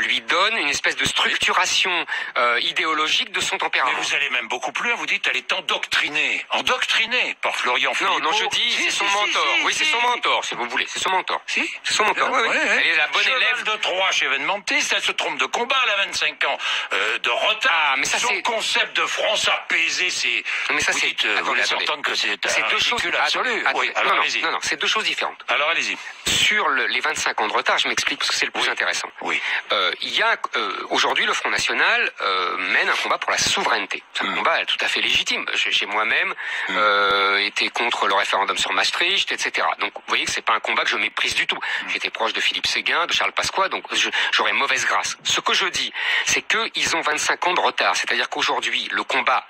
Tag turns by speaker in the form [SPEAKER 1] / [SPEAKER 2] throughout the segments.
[SPEAKER 1] lui donne une espèce de structuration idéologique de son tempérament.
[SPEAKER 2] Mais vous allez même beaucoup plus loin, vous dites elle est endoctrinée par Florian Philippot.
[SPEAKER 1] Non, je dis c'est son mentor. Oui, c'est son mentor, si vous voulez, c'est son mentor.
[SPEAKER 2] Si,
[SPEAKER 1] c'est son mentor. Oui. Elle est la bonne élève
[SPEAKER 2] de Troyes chez événementiste, elle se trompe de combat, elle a 25 ans de retard.
[SPEAKER 1] Ah, mais ça
[SPEAKER 2] son concept de France apaisée, c'est...
[SPEAKER 1] Mais ça c'est...
[SPEAKER 2] Vous laissez entendre que c'est un
[SPEAKER 1] deux choses
[SPEAKER 2] absolu. Oui, alors allez-y.
[SPEAKER 1] Non, c'est deux choses différentes.
[SPEAKER 2] Alors allez-y.
[SPEAKER 1] Sur les 25 ans de retard, je m'explique parce que c'est le plus intéressant.
[SPEAKER 2] Oui.
[SPEAKER 1] Il y a aujourd'hui le Front National mène un combat pour la souveraineté. C'est un combat tout à fait légitime. J'ai moi-même été contre le référendum sur Maastricht, etc. Donc vous voyez que c'est pas un combat que je méprise du tout. J'étais proche de Philippe Séguin, de Charles Pasqua, donc j'aurais mauvaise grâce. Ce que je dis, c'est qu'ils ont 25 ans de retard. C'est-à-dire qu'aujourd'hui, le combat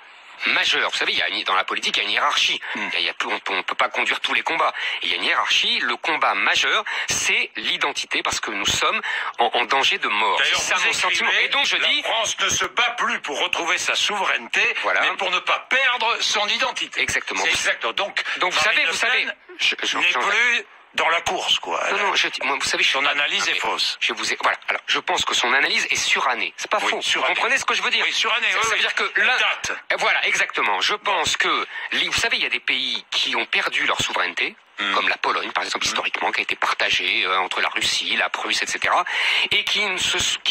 [SPEAKER 1] majeur, vous savez, dans la politique, il y a une hiérarchie. On peut pas conduire tous les combats. Il y a une hiérarchie. Le combat majeur, c'est l'identité, parce que nous sommes en danger de mort.
[SPEAKER 2] D'ailleurs,
[SPEAKER 1] c'est ça mon sentiment. Et donc je dis,
[SPEAKER 2] la France ne se bat plus pour retrouver sa souveraineté, mais pour ne pas perdre son identité.
[SPEAKER 1] Exactement.
[SPEAKER 2] C'est exact. Donc
[SPEAKER 1] vous savez,
[SPEAKER 2] n'est plus dans la course, quoi.
[SPEAKER 1] Moi, vous savez,
[SPEAKER 2] son analyse est fausse.
[SPEAKER 1] Voilà. Alors, je pense que son analyse est surannée. C'est pas faux. Vous comprenez ce que je veux dire?
[SPEAKER 2] Oui, surannée.
[SPEAKER 1] Ça veut dire que là, voilà, exactement. Je pense que, vous savez, il y a des pays qui ont perdu leur souveraineté, comme la Pologne, par exemple, historiquement, qui a été partagée entre la Russie, la Prusse, etc., et qui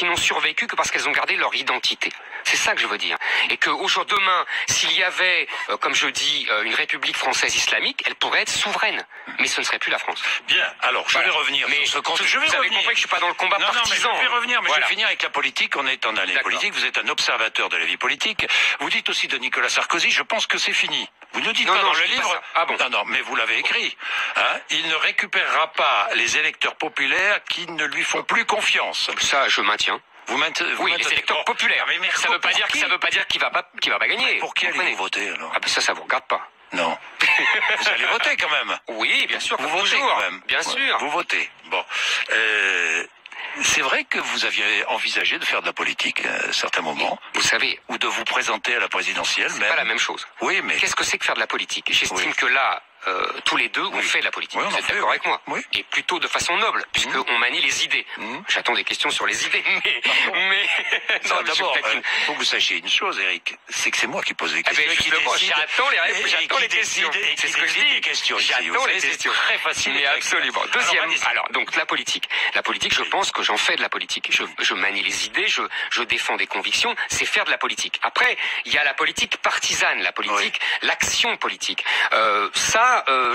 [SPEAKER 1] n'ont survécu que parce qu'elles ont gardé leur identité. C'est ça que je veux dire. Et que demain, s'il y avait, comme je dis, une République française islamique, elle pourrait être souveraine. Mais ce ne serait plus la France.
[SPEAKER 2] Bien, alors, je vais revenir sur ce
[SPEAKER 1] vous avez compris que je suis pas dans le combat partisan.
[SPEAKER 2] Non, mais je vais revenir, mais je vais finir avec la politique. On est en année politique, vous êtes un observateur de la vie politique. Vous dites aussi de Nicolas Sarkozy, je pense que c'est fini. Vous ne dites pas dans le livre...
[SPEAKER 1] Ah bon.
[SPEAKER 2] Non, mais vous l'avez écrit. Il ne récupérera pas les électeurs populaires qui ne lui font plus confiance.
[SPEAKER 1] Ça, je maintiens.
[SPEAKER 2] Oui,
[SPEAKER 1] les électeurs populaires. Mais ça veut pas dire qu'il va pas gagner.
[SPEAKER 2] Pour qui allez-vous voter, alors?
[SPEAKER 1] Ah ben ça vous regarde pas.
[SPEAKER 2] Non. Vous allez voter quand même.
[SPEAKER 1] Oui, bien sûr.
[SPEAKER 2] Vous votez quand même.
[SPEAKER 1] Bien sûr.
[SPEAKER 2] Vous votez. Bon. C'est vrai que vous aviez envisagé de faire de la politique à un certain moment.
[SPEAKER 1] Vous savez.
[SPEAKER 2] Ou de vous présenter à la présidentielle.
[SPEAKER 1] C'est pas la même chose.
[SPEAKER 2] Oui, mais...
[SPEAKER 1] Qu'est-ce que c'est que faire de la politique? J'estime que là, tous les deux, on fait de la politique.
[SPEAKER 2] Oui,
[SPEAKER 1] vous êtes d'accord avec moi?
[SPEAKER 2] Oui.
[SPEAKER 1] Et plutôt de façon noble, puisqu'on manie les idées. J'attends des questions sur les idées, mais...
[SPEAKER 2] Non, d'abord, il faut que vous sachiez une chose, Eric, c'est que c'est moi qui pose les questions.
[SPEAKER 1] J'attends les questions. C'est ce que je dis. J'attends les questions.
[SPEAKER 2] C'est très facile.
[SPEAKER 1] Mais absolument. Deuxième, alors, donc la politique. La politique, je pense que j'en fais de la politique. Je manie les idées, je défends des convictions, c'est faire de la politique. Après, il y a la politique partisane, la politique, l'action politique.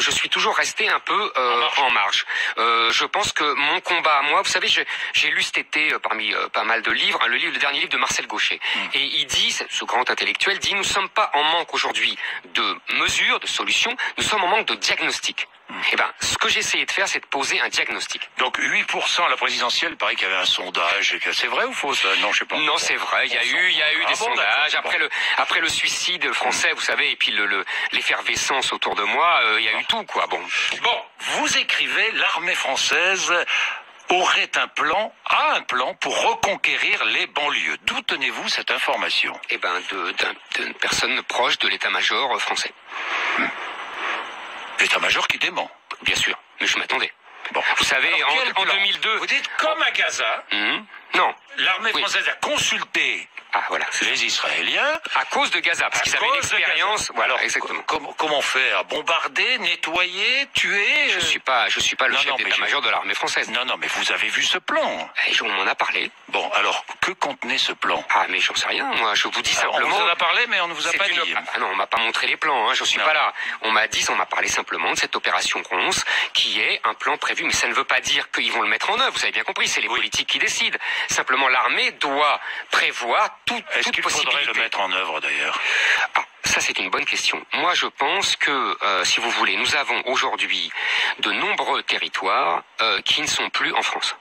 [SPEAKER 1] Je suis toujours resté un peu en marge. Je pense que mon combat, moi, vous savez, j'ai lu cet été parmi pas mal de livres, le dernier livre de Marcel Gauchet. Et il dit, ce grand intellectuel dit, nous sommes pas en manque aujourd'hui de mesures, de solutions, nous sommes en manque de diagnostic. Eh ben, ce que j'ai essayé de faire, c'est de poser un diagnostic.
[SPEAKER 2] Donc 8% à la présidentielle, il paraît qu'il y avait un sondage. C'est vrai ou faux ça? Non, je sais pas.
[SPEAKER 1] Non, c'est vrai. Il y a eu des sondages. Après le suicide français, vous savez, et puis l'effervescence autour de moi, il y a eu tout, quoi. Bon,
[SPEAKER 2] vous écrivez, l'armée française aurait a un plan pour reconquérir les banlieues. D'où tenez-vous cette information?
[SPEAKER 1] Eh ben, d'une personne proche de l'état-major français.
[SPEAKER 2] L'état-major qui dément.
[SPEAKER 1] Bien sûr, mais je m'attendais.
[SPEAKER 2] Bon.
[SPEAKER 1] Vous savez, en 2002...
[SPEAKER 2] Vous dites comme à Gaza.
[SPEAKER 1] Non.
[SPEAKER 2] L'armée française a consulté les Israéliens.
[SPEAKER 1] À cause de Gaza, parce qu'ils avaient une expérience. Voilà, alors, exactement.
[SPEAKER 2] Comment faire? Bombarder, nettoyer, tuer?
[SPEAKER 1] Je suis pas le chef d'état-major de l'armée française.
[SPEAKER 2] Non, mais vous avez vu ce plan.
[SPEAKER 1] Et on m'en a parlé.
[SPEAKER 2] Bon, alors, que contenait ce plan?
[SPEAKER 1] Ah, mais j'en sais rien, moi. Je vous dis simplement...
[SPEAKER 2] On vous en a parlé, mais on ne vous a pas dit.
[SPEAKER 1] Ah non, on m'a pas montré les plans, je suis pas là. On m'a parlé simplement de cette opération Ronce, qui est un plan prévu, mais ça ne veut pas dire qu'ils vont le mettre en œuvre, vous avez bien compris, c'est les politiques qui décident. Simplement, l'armée doit prévoir toute possibilité.
[SPEAKER 2] Est-ce qu'il faudrait le mettre en œuvre, d'ailleurs?
[SPEAKER 1] Ça, c'est une bonne question. Moi, je pense que, si vous voulez, nous avons aujourd'hui de nombreux territoires qui ne sont plus en France.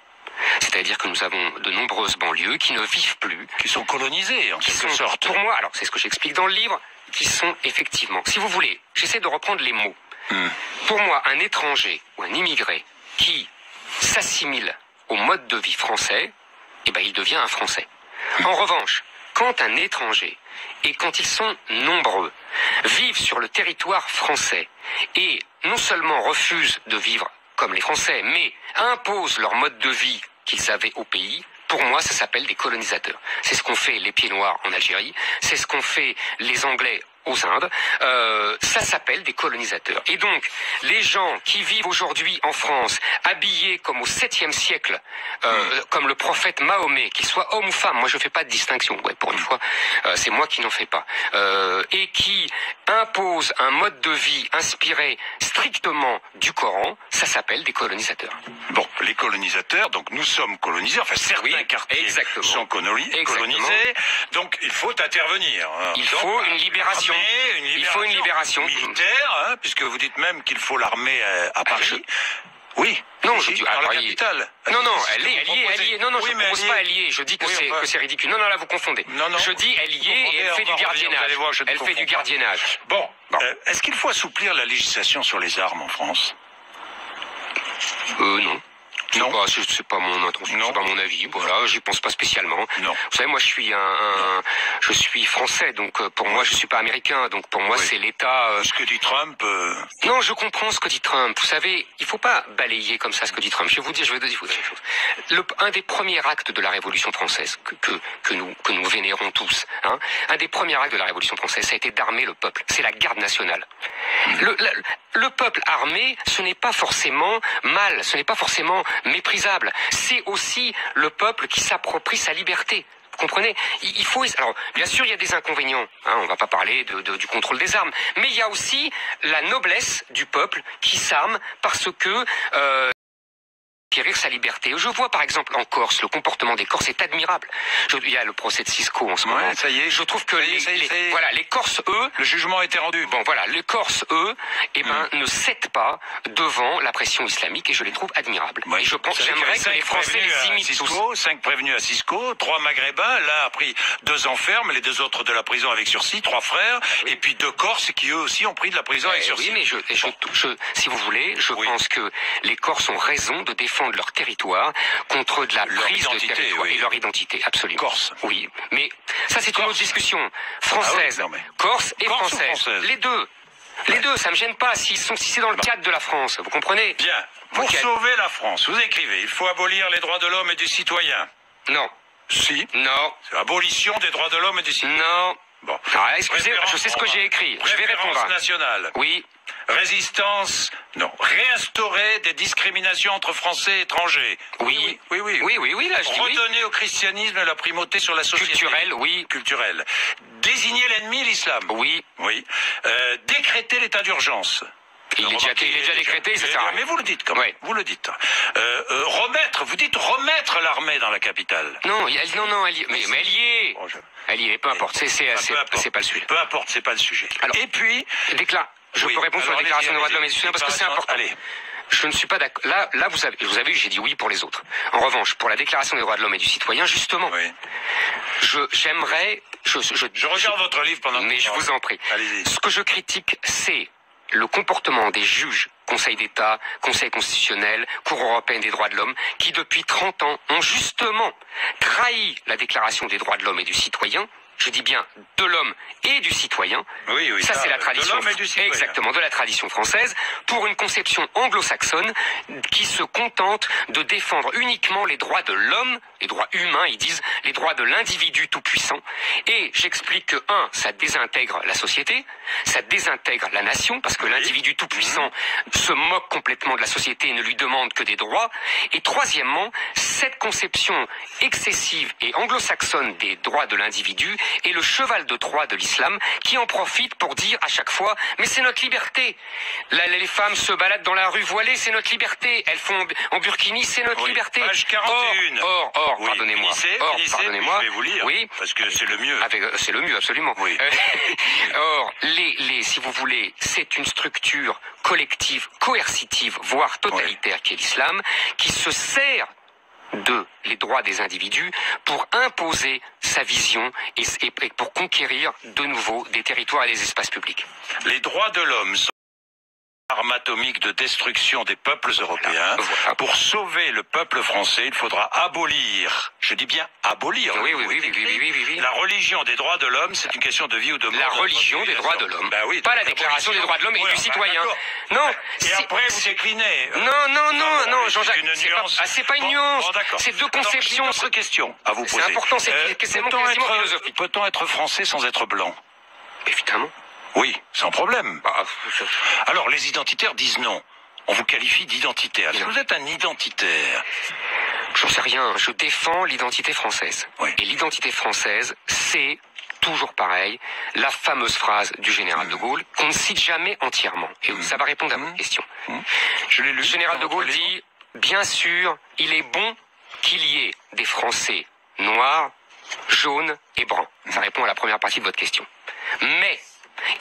[SPEAKER 1] C'est-à-dire que nous avons de nombreuses banlieues qui ne vivent plus.
[SPEAKER 2] Qui sont colonisées, en quelque sorte.
[SPEAKER 1] Pour moi, alors c'est ce que j'explique dans le livre, qui sont effectivement, si vous voulez, j'essaie de reprendre les mots. Pour moi, un étranger ou un immigré qui s'assimile au mode de vie français, eh ben, il devient un Français. En revanche, quand un étranger, et quand ils sont nombreux, vivent sur le territoire français et non seulement refusent de vivre comme les Français, mais imposent leur mode de vie qu'ils avaient au pays, pour moi, ça s'appelle des colonisateurs. C'est ce qu'ont fait les Pieds Noirs en Algérie, c'est ce qu'ont fait les Anglais aux Indes, ça s'appelle des colonisateurs. Et donc, les gens qui vivent aujourd'hui en France, habillés comme au 7e siècle, comme le prophète Mahomet, qu'il soit homme ou femme, moi je fais pas de distinction, ouais, pour une fois, c'est moi qui n'en fais pas, et qui imposent un mode de vie inspiré strictement du Coran, ça s'appelle des colonisateurs.
[SPEAKER 2] Bon, les colonisateurs, donc nous sommes colonisés, enfin certains quartiers sont colonisés, donc il faut intervenir.
[SPEAKER 1] Il faut une libération. Il faut une libération
[SPEAKER 2] militaire, puisque vous dites même qu'il faut l'armée à Paris. Oui.
[SPEAKER 1] Non, je dis
[SPEAKER 2] à la capitale.
[SPEAKER 1] Non, elle est liée. Non, je ne propose pas elle y est. Je dis que c'est ridicule. Non, là, vous confondez. Non. Je dis elle y est et elle fait du gardiennage. Elle fait du gardiennage.
[SPEAKER 2] Bon. Est-ce qu'il faut assouplir la législation sur les armes en France?
[SPEAKER 1] Non. C'est pas mon intention, c'est pas mon avis. Voilà, j'y pense pas spécialement.
[SPEAKER 2] Non.
[SPEAKER 1] Vous savez, moi, je suis français, donc pour moi, je suis pas américain, donc pour moi, c'est l'État.
[SPEAKER 2] Ce que dit Trump.
[SPEAKER 1] Non, je comprends ce que dit Trump. Vous savez, il faut pas balayer comme ça ce que dit Trump. Je vais vous dire une chose. Un des premiers actes de la Révolution française que nous vénérons tous, un des premiers actes de la Révolution française, ça a été d'armer le peuple. C'est la garde nationale. Le peuple armé, ce n'est pas forcément mal, ce n'est pas forcément méprisable. C'est aussi le peuple qui s'approprie sa liberté. Vous comprenez? Il faut. Alors, bien sûr, il y a des inconvénients. On va pas parler du contrôle des armes, mais il y a aussi la noblesse du peuple qui s'arme parce que acquérir sa liberté. Je vois par exemple en Corse, le comportement des Corses est admirable. Il y a le procès de Cisco en ce moment.
[SPEAKER 2] Ça y est.
[SPEAKER 1] Je trouve que les Corses, eux...
[SPEAKER 2] Le jugement a été rendu.
[SPEAKER 1] Bon, voilà, les Corses, eux, ne cèdent pas devant la pression islamique et je les trouve admirables. Et je pense, j'aimerais que les Français les imitent tous.
[SPEAKER 2] 5 prévenus à Cisco, 3 maghrébins, l'un a pris 2 ans ferme, les 2 autres de la prison avec sursis, 3 frères, et puis 2 Corses qui eux aussi ont pris de la prison avec sursis.
[SPEAKER 1] Oui, mais si vous voulez, je pense que les Corses ont raison de défendre leur territoire contre de la prise de territoire et leur identité, absolument.
[SPEAKER 2] Corse.
[SPEAKER 1] Oui, mais ça c'est une autre discussion. Française, Corse et française. Les deux, ça me gêne pas si c'est dans le cadre de la France, vous comprenez?
[SPEAKER 2] Bien. Pour sauver la France, vous écrivez, il faut abolir les droits de l'homme et du citoyen.
[SPEAKER 1] Non.
[SPEAKER 2] Si.
[SPEAKER 1] Non.
[SPEAKER 2] C'est abolition des droits de l'homme et du citoyen.
[SPEAKER 1] Non.
[SPEAKER 2] Bon.
[SPEAKER 1] Excusez, je sais ce que j'ai écrit. Je vais répondre.
[SPEAKER 2] Nationale.
[SPEAKER 1] Oui.
[SPEAKER 2] Résistance, non. Réinstaurer des discriminations entre Français et étrangers.
[SPEAKER 1] Oui, là je dis oui.
[SPEAKER 2] Redonner au christianisme la primauté sur la société.
[SPEAKER 1] Culturelle, oui.
[SPEAKER 2] Culturelle. Désigner l'ennemi, l'islam.
[SPEAKER 1] Oui.
[SPEAKER 2] Oui. Décréter l'état d'urgence.
[SPEAKER 1] Il est déjà décrété, ça sert à rien.
[SPEAKER 2] Mais vous le dites quand même. Vous le dites. Remettre l'armée dans la capitale.
[SPEAKER 1] Non, elle y est. Mais elle y est. Elle y est, peu importe. C'est pas le sujet.
[SPEAKER 2] Peu importe, c'est pas le sujet.
[SPEAKER 1] Alors,
[SPEAKER 2] et puis,
[SPEAKER 1] je peux répondre sur la déclaration des droits de l'homme et du citoyen parce que c'est important.
[SPEAKER 2] Allez.
[SPEAKER 1] Je ne suis pas d'accord. Là, vous avez vu, j'ai dit oui pour les autres. En revanche, pour la déclaration des droits de l'homme et du citoyen, justement, je
[SPEAKER 2] regarde votre livre pendant.
[SPEAKER 1] Mais je vous en prie.
[SPEAKER 2] Allez-y.
[SPEAKER 1] Ce que je critique, c'est le comportement des juges, Conseil d'État, Conseil constitutionnel, Cour européenne des droits de l'homme, qui depuis 30 ans ont justement trahi la déclaration des droits de l'homme et du citoyen. Je dis bien de l'homme et du citoyen.
[SPEAKER 2] Oui.
[SPEAKER 1] Ça, c'est la tradition.
[SPEAKER 2] De l'homme et du citoyen.
[SPEAKER 1] Exactement, de la tradition française, pour une conception anglo-saxonne qui se contente de défendre uniquement les droits de l'homme, les droits humains, ils disent, les droits de l'individu tout-puissant. Et j'explique que, ça désintègre la société, ça désintègre la nation, parce que l'individu tout-puissant se moque complètement de la société et ne lui demande que des droits. Et troisièmement, cette conception excessive et anglo-saxonne des droits de l'individu est le cheval de Troie de l'islam qui en profite pour dire à chaque fois mais c'est notre liberté. Les femmes se baladent dans la rue voilées, c'est notre liberté. Elles font en burkini, c'est notre liberté.
[SPEAKER 2] Page 41.
[SPEAKER 1] Or, pardonnez-moi.
[SPEAKER 2] Je vais vous lire, parce que c'est le mieux.
[SPEAKER 1] C'est le mieux, absolument.
[SPEAKER 2] Oui.
[SPEAKER 1] Or, si vous voulez, c'est une structure collective, coercitive, voire totalitaire qui est l'islam, qui se sert les droits des individus pour imposer sa vision et pour conquérir de nouveau des territoires et des espaces publics.
[SPEAKER 2] Les droits de l'homme sont arme atomique de destruction des peuples européens.
[SPEAKER 1] Voilà.
[SPEAKER 2] Pour sauver le peuple français, il faudra abolir, je dis bien abolir, la religion des droits de l'homme, c'est une question de vie ou de mort.
[SPEAKER 1] La religion des droits de l'homme.
[SPEAKER 2] Ben oui,
[SPEAKER 1] pas la déclaration des droits de l'homme et du citoyen. Non.
[SPEAKER 2] Et après, vous déclinez.
[SPEAKER 1] Non, Jean-Jacques, c'est pas une nuance.
[SPEAKER 2] Bon,
[SPEAKER 1] c'est deux conceptions.
[SPEAKER 2] Alors, autre question à vous poser.
[SPEAKER 1] C'est important, c'est quasiment philosophique.
[SPEAKER 2] Peut-on être français sans être blanc?
[SPEAKER 1] Évidemment.
[SPEAKER 2] Oui, sans problème.
[SPEAKER 1] Bah,
[SPEAKER 2] Alors, les identitaires disent non. On vous qualifie d'identitaire. Est-ce que vous êtes un identitaire?
[SPEAKER 1] J'en sais rien. Je défends l'identité française.
[SPEAKER 2] Oui.
[SPEAKER 1] Et l'identité française, c'est toujours pareil, la fameuse phrase du général de Gaulle qu'on ne cite jamais entièrement. Et ça va répondre à votre question.
[SPEAKER 2] Je l'ai lu.
[SPEAKER 1] Le général de Gaulle dit, bien sûr, il est bon qu'il y ait des Français noirs, jaunes et bruns. Ça répond à la première partie de votre question. Mais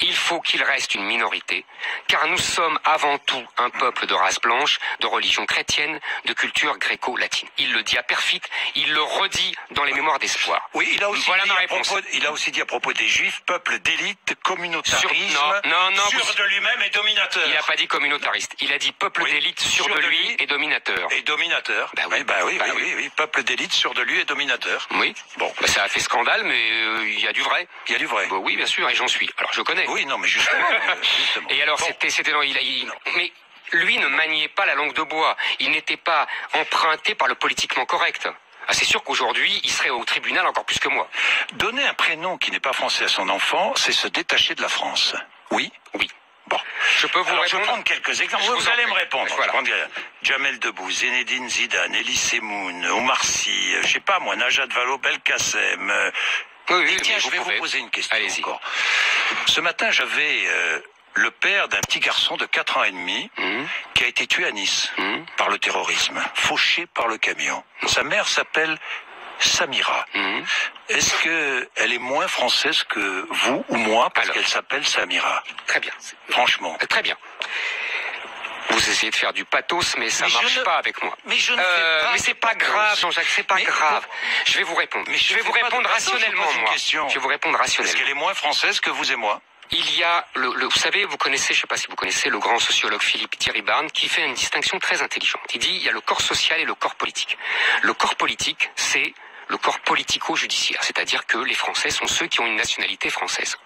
[SPEAKER 1] il faut qu'il reste une minorité, car nous sommes avant tout un peuple de race blanche, de religion chrétienne, de culture gréco-latine. Il le dit à Perfit, il le redit dans les mémoires d'espoir.
[SPEAKER 2] Oui, il a aussi,
[SPEAKER 1] voilà
[SPEAKER 2] dit,
[SPEAKER 1] ma réponse.
[SPEAKER 2] Il a aussi dit à propos des juifs, peuple d'élite, communautarisme,
[SPEAKER 1] non,
[SPEAKER 2] sûr de lui-même et dominateur.
[SPEAKER 1] Il n'a pas dit communautariste, il a dit peuple d'élite, sûr de lui et dominateur.
[SPEAKER 2] Et dominateur. Oui, peuple d'élite, sûr de lui et dominateur.
[SPEAKER 1] Oui.
[SPEAKER 2] Bon.
[SPEAKER 1] Bah, ça a fait scandale, mais il y a du vrai.
[SPEAKER 2] Il y a du vrai.
[SPEAKER 1] Bah, oui, bien sûr, et j'en suis. Alors je connais.
[SPEAKER 2] Oui, non, mais justement.
[SPEAKER 1] Et alors,
[SPEAKER 2] bon.
[SPEAKER 1] c'était mais lui ne maniait pas la langue de bois. Il n'était pas emprunté par le politiquement correct. Ah, c'est sûr qu'aujourd'hui, il serait au tribunal encore plus que moi.
[SPEAKER 2] Donner un prénom qui n'est pas français à son enfant, c'est se détacher de la France. Oui?
[SPEAKER 1] Oui.
[SPEAKER 2] Bon.
[SPEAKER 1] Je peux vous
[SPEAKER 2] Alors,
[SPEAKER 1] répondre.
[SPEAKER 2] je vais prendre quelques exemples. Vous allez me répondre.
[SPEAKER 1] Voilà.
[SPEAKER 2] Jamel Debbouze, Zinedine Zidane, Elie Semoun, Omar Sy, je sais pas moi, Najat Vallaud-Belkacem.
[SPEAKER 1] Oui,
[SPEAKER 2] Et tiens, je vais vous poser une question encore. Ce matin, j'avais le père d'un petit garçon de 4 ans et demi qui a été tué à Nice par le terrorisme, fauché par le camion. Sa mère s'appelle Samira. Est-ce qu'elle est moins française que vous ou moi parce qu'elle s'appelle Samira?
[SPEAKER 1] Très bien.
[SPEAKER 2] Franchement.
[SPEAKER 1] Très bien. Vous essayez de faire du pathos, mais ça marche pas avec moi.
[SPEAKER 2] Mais je ne fais pas.
[SPEAKER 1] Mais c'est pas grave, Jean-Jacques, c'est pas grave. Je vais vous répondre.
[SPEAKER 2] Mais
[SPEAKER 1] je vais vous répondre rationnellement, moi. Je vais vous répondre rationnellement.
[SPEAKER 2] Est-ce qu'elle est moins française que vous et moi?
[SPEAKER 1] Il y a, vous savez, vous connaissez, je sais pas si vous connaissez le grand sociologue Philippe Thierry Barnes, qui fait une distinction très intelligente. Il dit, il y a le corps social et le corps politique. Le corps politique, c'est le corps politico-judiciaire. C'est-à-dire que les Français sont ceux qui ont une nationalité française.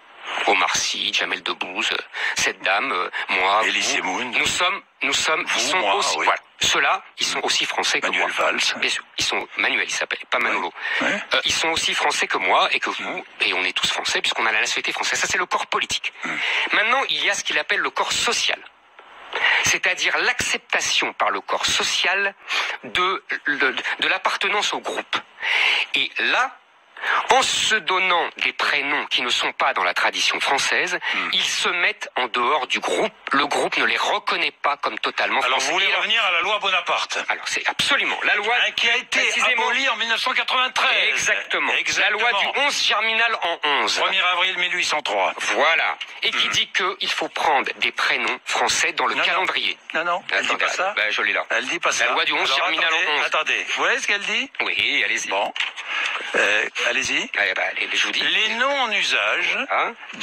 [SPEAKER 1] Omar Sy, Jamel Debbouze, cette dame, moi,
[SPEAKER 2] Elie Semoun.
[SPEAKER 1] Nous sommes, ils sont
[SPEAKER 2] moi,
[SPEAKER 1] aussi,
[SPEAKER 2] oui.
[SPEAKER 1] voilà. Ceux-là, ils sont aussi français que
[SPEAKER 2] Manuel
[SPEAKER 1] moi.
[SPEAKER 2] Valls.
[SPEAKER 1] Bien sûr, ils sont, Manuel, il s'appelle, pas Manolo.
[SPEAKER 2] Ouais.
[SPEAKER 1] Ils sont aussi français que moi et que vous, et on est tous français puisqu'on a la nationalité française. Ça, c'est le corps politique. Maintenant, il y a ce qu'il appelle le corps social. C'est-à-dire l'acceptation par le corps social de l'appartenance au groupe. Et là, en se donnant des prénoms qui ne sont pas dans la tradition française, ils se mettent en dehors du groupe. Le groupe ne les reconnaît pas comme totalement
[SPEAKER 2] Alors
[SPEAKER 1] français.
[SPEAKER 2] vous voulez revenir à la loi Bonaparte?
[SPEAKER 1] Alors c'est absolument la loi
[SPEAKER 2] Qui a été
[SPEAKER 1] précisément
[SPEAKER 2] abolie en 1993.
[SPEAKER 1] Exactement. La loi du 11 germinal en 11.
[SPEAKER 2] 1er avril 1803.
[SPEAKER 1] Voilà. Et qui dit qu'il faut prendre des prénoms français dans le calendrier.
[SPEAKER 2] Non, elle dit pas ça.
[SPEAKER 1] Ben, je l'ai là.
[SPEAKER 2] Elle dit pas ça.
[SPEAKER 1] La loi du 11 germinal en 11.
[SPEAKER 2] Attendez, vous voyez ce qu'elle dit?
[SPEAKER 1] Oui, allez-y.
[SPEAKER 2] Bon. Allez-y.
[SPEAKER 1] Allez, je vous dis.
[SPEAKER 2] Les noms en usage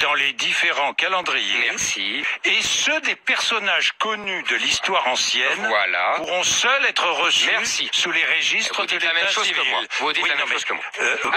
[SPEAKER 2] dans les différents calendriers
[SPEAKER 1] Merci.
[SPEAKER 2] et ceux des personnages connus de l'histoire ancienne
[SPEAKER 1] Voilà.
[SPEAKER 2] pourront seuls être reçus
[SPEAKER 1] Merci.
[SPEAKER 2] sous les registres
[SPEAKER 1] Vous
[SPEAKER 2] de
[SPEAKER 1] dites la même
[SPEAKER 2] l'état
[SPEAKER 1] chose
[SPEAKER 2] civil.
[SPEAKER 1] que moi. Vous dites la même chose que moi.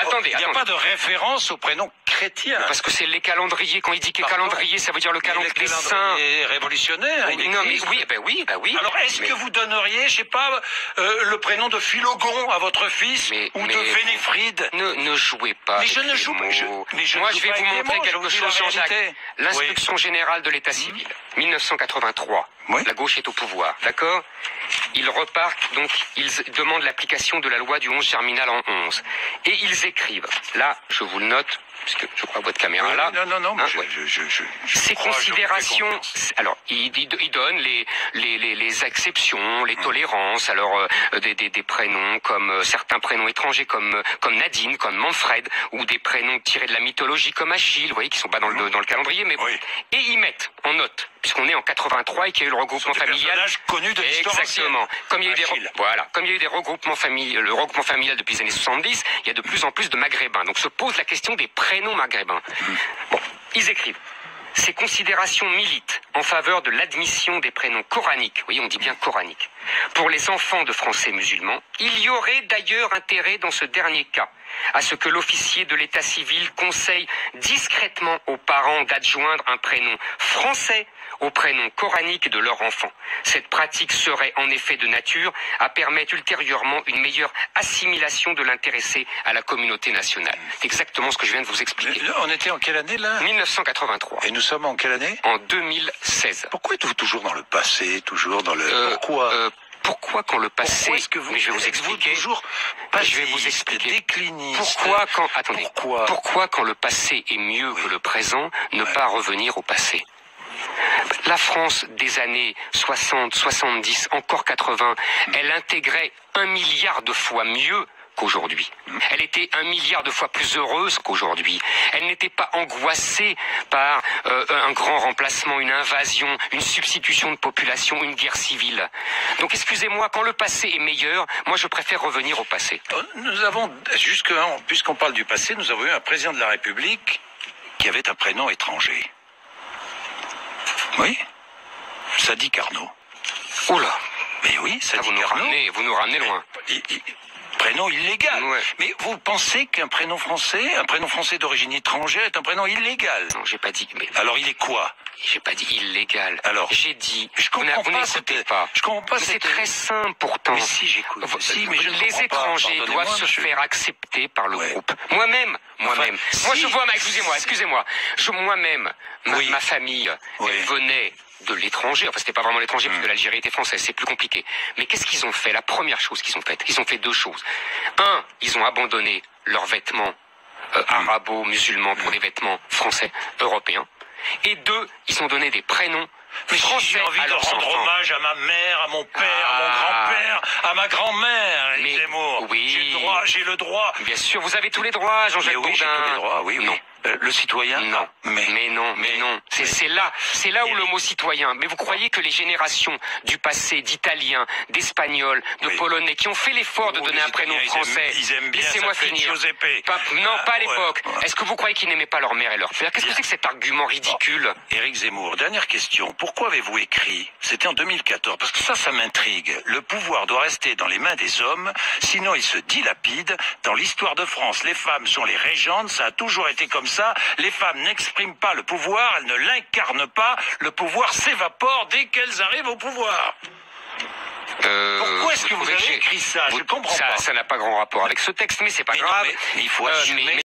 [SPEAKER 1] Attendez,
[SPEAKER 2] il n'y a pas de référence au prénom chrétien.
[SPEAKER 1] Parce que c'est les calendriers. Quand il dit que calendrier, ça veut dire le calendrier des saints.
[SPEAKER 2] Révolutionnaire.
[SPEAKER 1] Non, mais oui.
[SPEAKER 2] Alors, est-ce que vous donneriez, je sais pas, le prénom de Philogon à votre fils ou de Vénéfride?
[SPEAKER 1] Ne jouez pas.
[SPEAKER 2] Mais je ne joue pas.
[SPEAKER 1] Moi, je vais vous montrer quelque chose, Jean-Jacques. L'instruction générale de l'état civil, 1983.
[SPEAKER 2] Oui.
[SPEAKER 1] La gauche est au pouvoir, d'accord? Ils repartent, donc ils demandent l'application de la loi du 11 germinal en 11. Et ils écrivent, là, je vous le note, puisque je crois votre caméra là.
[SPEAKER 2] Non, mais
[SPEAKER 1] ces considérations, alors ils donnent les exceptions, les tolérances, alors des prénoms comme certains prénoms étrangers comme Nadine, comme Manfred, ou des prénoms tirés de la mythologie comme Achille, vous voyez, qui sont pas dans le calendrier, mais bon. Et ils mettent en note, puisqu'on est en 83 et qu'il y a eu le regroupement familial.
[SPEAKER 2] Connu de l'histoire
[SPEAKER 1] Exactement. Comme il y a eu comme il y a eu des regroupements le regroupement familial depuis les années 70, il y a de plus en plus de maghrébins. Donc se pose la question des prénoms maghrébins. Bon, ils écrivent. Ces considérations militent en faveur de l'admission des prénoms coraniques, oui, on dit bien coraniques, pour les enfants de Français musulmans. Il y aurait d'ailleurs intérêt dans ce dernier cas à ce que l'officier de l'état civil conseille discrètement aux parents d'adjoindre un prénom français au prénom coranique de leur enfant. Cette pratique serait en effet de nature à permettre ultérieurement une meilleure assimilation de l'intéressé à la communauté nationale. C'est exactement ce que je viens de vous expliquer.
[SPEAKER 2] On était en quelle année là?
[SPEAKER 1] 1983.
[SPEAKER 2] Et nous sommes en quelle année?
[SPEAKER 1] En 2016.
[SPEAKER 2] Pourquoi êtes-vous toujours dans le passé, toujours dans le...
[SPEAKER 1] Pourquoi quand le passé...
[SPEAKER 2] Est-ce que vous...
[SPEAKER 1] Mais je vais vous expliquer.
[SPEAKER 2] Toujours
[SPEAKER 1] Je vais vous expliquer.
[SPEAKER 2] Décliniste.
[SPEAKER 1] Pourquoi quand... Attendez. Pourquoi quand le passé est mieux que le présent, ne pas revenir au passé? La France des années 60, 70, encore 80, elle intégrait 1 milliard de fois mieux qu'aujourd'hui. Elle était 1 milliard de fois plus heureuse qu'aujourd'hui. Elle n'était pas angoissée par un grand remplacement, une invasion, une substitution de population, une guerre civile. Donc excusez-moi, quand le passé est meilleur, moi je préfère revenir au passé.
[SPEAKER 2] Nous avons, puisqu'on parle du passé, nous avons eu un président de la République qui avait un prénom étranger. Oui, Sadi Carnot.
[SPEAKER 1] Oula.
[SPEAKER 2] Mais oui, Sadi Carnot.
[SPEAKER 1] Vous nous ramenez loin.
[SPEAKER 2] Prénom illégal.
[SPEAKER 1] Ouais.
[SPEAKER 2] Mais vous pensez qu'un prénom français d'origine étrangère est un prénom illégal?
[SPEAKER 1] Non, j'ai pas dit. Mais...
[SPEAKER 2] Alors il est quoi?
[SPEAKER 1] J'ai pas dit illégal.
[SPEAKER 2] Alors,
[SPEAKER 1] j'ai dit.
[SPEAKER 2] Je comprends pas.
[SPEAKER 1] Je comprends pas. C'est très simple pourtant.
[SPEAKER 2] Mais si j'écoute.
[SPEAKER 1] Mais les étrangers doivent se faire accepter par le groupe. Moi-même. Moi, je vois. Excusez-moi. Moi-même, ma famille, elle venait de l'étranger. Enfin, c'était pas vraiment l'étranger parce que l'Algérie était française. C'est plus compliqué. Mais qu'est-ce qu'ils ont fait? La première chose qu'ils ont faite, ils ont fait 2 choses. 1, ils ont abandonné leurs vêtements arabo-musulmans pour des vêtements français, européens. Et 2, ils ont donné des prénoms français.
[SPEAKER 2] J'ai envie de rendre hommage à ma mère, à mon père, à mon grand-père, à ma grand-mère, Éric Zemmour.
[SPEAKER 1] Oui.
[SPEAKER 2] J'ai le droit.
[SPEAKER 1] Bien sûr, vous avez tous les droits, Jean-Jacques Bourdin.
[SPEAKER 2] Oui, j'ai tous les droits, oui.
[SPEAKER 1] Non.
[SPEAKER 2] Le citoyen?
[SPEAKER 1] Non. Mais non. C'est là où le mot citoyen. Mais vous croyez que les générations du passé, d'Italiens, d'Espagnols, de Polonais, qui ont fait l'effort de donner un prénom français,
[SPEAKER 2] ils aiment bien
[SPEAKER 1] laissez-moi finir. Pas à l'époque. Est-ce que vous croyez qu'ils n'aimaient pas leur mère et leur père? Qu'est-ce que c'est que cet argument ridicule?
[SPEAKER 2] Éric Zemmour, dernière question. Pourquoi avez-vous écrit? C'était en 2014. Parce que ça m'intrigue. Le pouvoir doit rester dans les mains des hommes, sinon il se dilapide. Dans l'histoire de France, les femmes sont les régentes. Ça a toujours été comme ça. Les femmes n'expriment pas le pouvoir, elles ne l'incarnent pas. Le pouvoir s'évapore dès qu'elles arrivent au pouvoir. Pourquoi est-ce que vous avez écrit ça? Je comprends pas.
[SPEAKER 1] Ça n'a pas grand rapport avec ce texte, mais c'est pas grave.
[SPEAKER 2] Mais il faut assumer.